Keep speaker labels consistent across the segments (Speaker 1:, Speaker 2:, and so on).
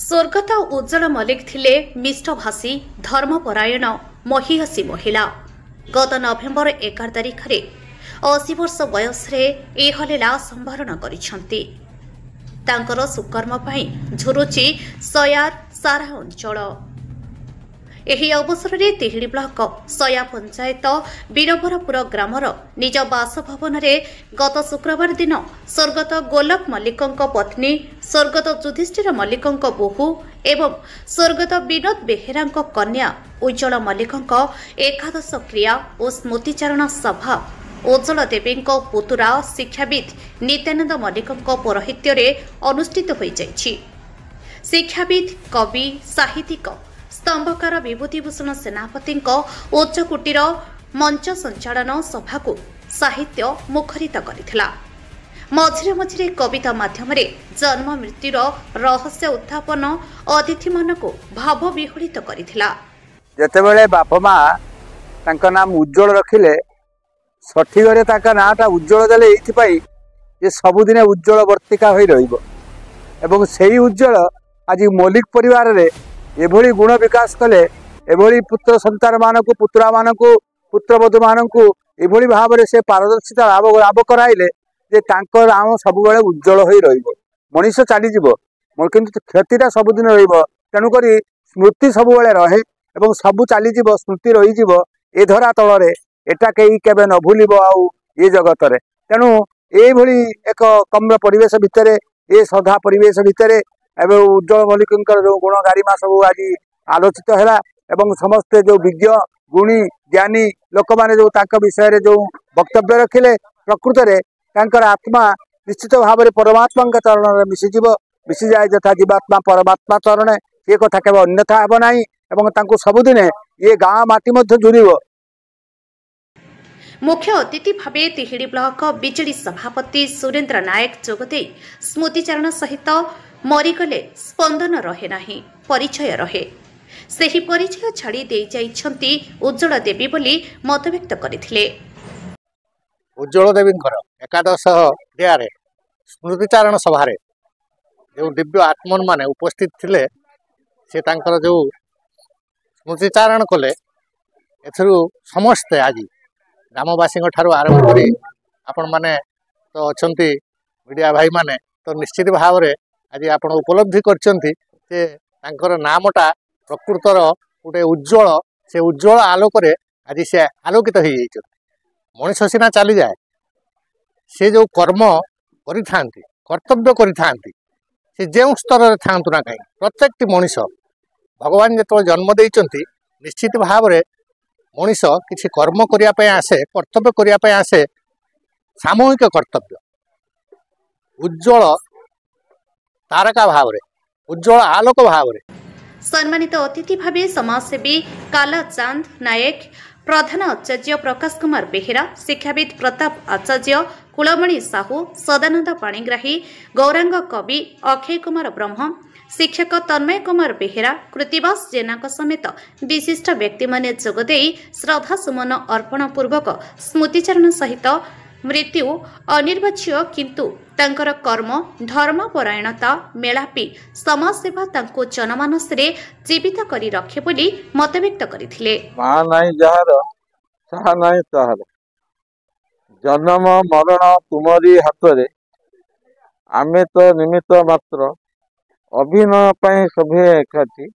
Speaker 1: स्वर्गत उज्जवल मल्लिक थिले मिष्टभाषी धर्मपरायण महिषी महिला। गत नवेम्बर 11 तारिख में 80 वर्ष बयस लीला संवरण करिसेंती। तांकर सुकर्म पई झुरुची सयार सारा अंचल। एही अवसर में तिहिड़ी ब्लॉक सया पंचायत वीरभरपुर ग्रामर निज बासभवन में गत शुक्रवार दिन स्वर्गत गोलक मल्लिक पत्नी स्वर्गत युधिष्ठिर मल्लिक बोहू एवं स्वर्गत विनोद बेहेरा कन्या उज्जवल मल्लिक एकादश क्रिया और स्मृतिचारण सभा उज्जवल देवी पुतुरा शिक्षाविद नित्यानंद मल्लिक पौरोहित्य अनुष्ठित हो जाइछि। शिक्षाविद कवि साहित्यिक स्तंभकार विभूतिभूषण सेनापति उच्चकोटीर मंच संचालन सभा को साहित्य मुखरित करथिला। मझिरे मझिरे कविता माध्यम जन्म मृत्युर रहस्य उत्थापन अतिथि मन को भाव विहुलित करथिला।
Speaker 2: जेतेबेले बापा माँ तांका नाम उज्जवल रखिले सठिगरे तांका नाटा उज्जवल देले एइथिपाई जे सबुदिने उज्जवल वर्तिका होई रहिबो एवं सेही उज्जवल आज मौलिक परिवार रे एभली गुण विकास कले एभली पुत्र संतान मानक पुत्रा मानक पुत्रवधू मानक एभली भाव से पारदर्शिता लाभ कराइले जे तांकर नाम सब बेले उज्जवल होई रहिबो। मनीष चली जीवो किंतु क्षतिटा सबुदिन रहिबो, तेणु करी स्मृति सब बेले रहे एवं सब चली जीवो, स्मृति रही जीवो ए धरा तलरे एटा केही केबे न भूलिबो आउ ए जगत रे। तेणु ए भली एक कम्र परिवेश भितरे ए सदा परिवेश भितरे एवं उज्जवल मल्लिक जो गुण गारिमा सब आज आलोचित है एवं समस्ते जो विज्ञ गुणी ज्ञानी लोक मैंने जो विषय जो वक्तव्य रखिले प्रकृत में तांकर आत्मा निश्चित भाव में परमात्मा चरण में मिसी जाए यथा जीवात्मा परमात्मा चरण ये कथा केवल अन्यथा हेब ना एवं सबुदिने ये गाँ माटी मध्य जुड़ब।
Speaker 1: मुख्य अतिथि भावे तिहिड़ी ब्लॉक बिजेडी सभापति सुरेंद्र नायक जोगदे स्मृतिचारण सहित मरीगले स्पंदन रहे नहीं परिचय रहे। सेही परिचय छाड़ी दे जाइछंती उज्जवल देवी बोली मतव्यक्त करथिले।
Speaker 3: उज्जवल देवी एकादश क्रियारे स्मृतिचारण सभा जो दिव्य आत्मन माने उपस्थित थिले से तांकर जो स्मृतिचारण कले एथरु समस्ते आज ग्रामवासी ठारू आरंभ करी आपण माने तो अछंती मीडिया भाई माने तो निश्चित भाव में आज आपण उपलब्धि करछंती जे तांकर नामटा प्रकृतर गोटे उज्जवल से उज्जवल आलोक आज से आलोकित हो जाइछथि। मनुष्य सीना चली जाए से जो कर्म करिथांती कर्तव्य करिथांती से जो स्तर रे थांतु ना कहीं प्रत्येक मनुष्य भगवान जो जन्म देइछंती निश्चित भाव में मनुष्य किसी कर्म करिया पे आसे कर्तव्य करिया पे आसे सामूहिक कर्तव्य उज्जवल तारका भाव रे उज्जवल आलोक भाव रे।
Speaker 1: सम्मानित अतिथि भावे समाजसेवी काला चांद नायक प्रधान आचार्य प्रकाश कुमार बेहेरा शिक्षाविद प्रताप आचार्य कुलमणि साहू सदानंद पाणिग्राही गौरांग कवि अक्षय कुमार ब्रह्म शिक्षक तन्मय कुमार बेहेरा कृतिवास जेना समेत विशिष्ट व्यक्ति माने जोगदे श्रद्धा सुमन अर्पण पूर्वक स्मृतिचारण सहित मृत्यु अनिर्वाच्य किंतु तांकर कर्म धर्मपरायणता मेलापी समाजसेवा तांको जनमानस रे जीवित करी रखे बोली मतव्यक्त करथिले।
Speaker 2: मां नाही जहार साहा नाही तहार जन्म मरण तुमरी हाथ रे आमे तो निमित्त मात्र अभिनय पाई सभे एकाठी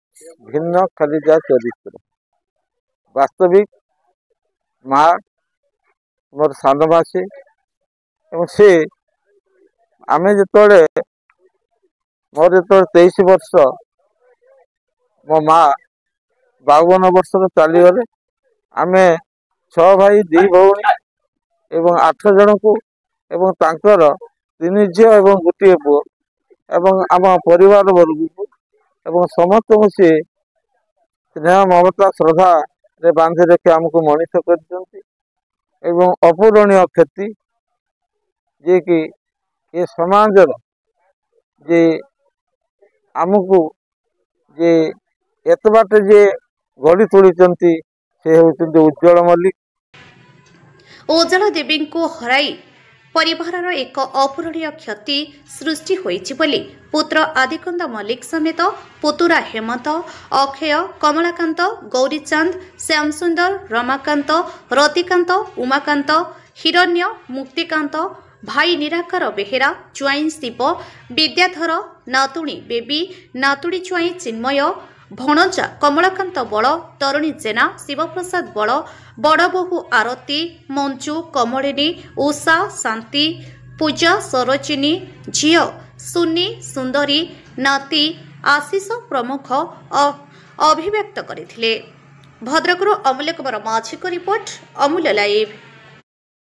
Speaker 2: भिन्न खाली जा चरित्र वास्तविक माँ मोर सानमासी एवं से आमे जिते मोर जो 23 वर्ष मो माँ 52 वर्ष चलीगले आमे 6 भाई 2 भौणी एवं 8 जन को एवं तांकर 3 झील एवं गोटे पुओ एवं आम परिवार वर्ग को एवं समस्त को सी स्नेह ममता श्रद्धा रे बांधि रखी आमको मनीष कर एवं अपूरणीय क्षति जे कि ये समाज जे आमको जे एत बाटे जे गढ़ी तोड़ी से होती उज्जवल मल्लिक।
Speaker 1: उज्जवल देवी को हराई परिवारर एक अपूरणीय क्षति सृष्टि होइछि बोली पुत्र आदिकन्द मल्लिक समेत पुतुरा हेमंत, अक्षय, कमलाकांत, गौरीचांद, श्यामसुंदर, रमाकांत, रतिकांत, उमाकांत, हिरण्य, मुक्तिकांत, भाई निराकार बेहेरा, ज्वाइन शिव, विद्याधर, नातुणी बेबी, नातुड़ी ज्वाई चिन्मय, भणजा कमलाकांत बड़, तरुणी जेना, शिवप्रसाद बड़, बड़बोहू आरती, मंजू, कमलिनी, उषा, शांति, पूजा, सरोजिनी, झियो सुन्नी, सुंदरी, नाती, आशीष प्रमुख अभिव्यक्त करथिले। भद्रकରୁ अमूल्य कुमार माझी को रिपोर्ट, अमूल्य लाइव।